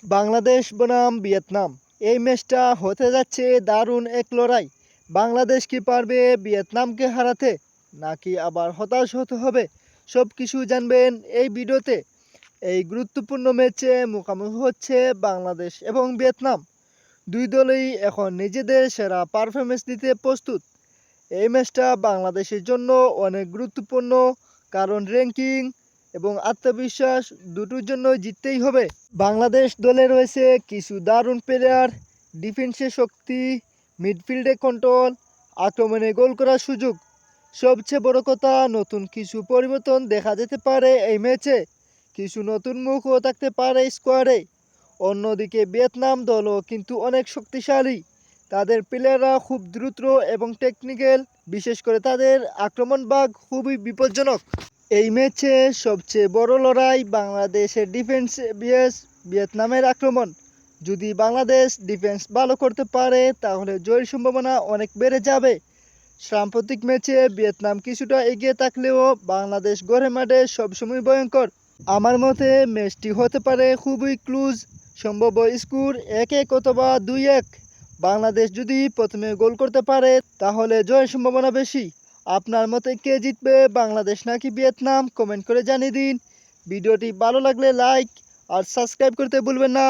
বাংলাদেশ বনাম ভিয়েতনাম, এই ম্যাচটা হতে যাচ্ছে দারুণ এক লড়াই। বাংলাদেশ কি পারবে ভিয়েতনামকে হারাতে, নাকি আবার হতাশ হতে হবে? সব কিছু জানবেন এই ভিডিওতে। এই গুরুত্বপূর্ণ ম্যাচে মুখোমুখি হচ্ছে বাংলাদেশ এবং ভিয়েতনাম। দুই দলই এখন নিজেদের সেরা পারফরমেন্স দিতে প্রস্তুত। এই ম্যাচটা বাংলাদেশের জন্য অনেক গুরুত্বপূর্ণ, কারণ র্যাঙ্কিং এবং আত্মবিশ্বাস দুটোর জন্য জিততেই হবে। বাংলাদেশ দলে রয়েছে কিছু দারুণ প্লেয়ার, ডিফেন্সে শক্তি, মিডফিল্ডে কন্ট্রোল, আক্রমণে গোল করার সুযোগ। সবচেয়ে বড় কথা, নতুন কিছু পরিবর্তন দেখা যেতে পারে এই ম্যাচে। কিছু নতুন মুখও থাকতে পারে স্কোয়াডে। অন্যদিকে ভিয়েতনাম দলও কিন্তু অনেক শক্তিশালী। তাদের প্লেয়াররা খুব দ্রুত এবং টেকনিক্যাল, বিশেষ করে তাদের আক্রমণ ভাগ খুবই বিপজ্জনক। এই ম্যাচে সবচেয়ে বড় লড়াই বাংলাদেশের ডিফেন্স vs ভিয়েতনামের আক্রমণ। যদি বাংলাদেশ ডিফেন্স ভালো করতে পারে তাহলে জয়ের সম্ভাবনা অনেক বেড়ে যাবে। সাম্প্রতিক ম্যাচে ভিয়েতনাম কিছুটা এগিয়ে থাকলেও বাংলাদেশ গড়ে মাঠে সবসময় ভয়ঙ্কর। আমার মতে ম্যাচটি হতে পারে খুবই ক্লোজ, সম্ভাব্য স্কোর 1-1 অথবা 2-1। বাংলাদেশ যদি প্রথমে গোল করতে পারে তাহলে জয়ের সম্ভাবনা বেশি। আপনার মতে কে জিতবে, বাংলাদেশ নাকি ভিয়েতনাম? কমেন্ট করে জানিয়ে দিন। ভিডিওটি ভালো লাগলে লাইক আর সাবস্ক্রাইব করতে ভুলবেন না।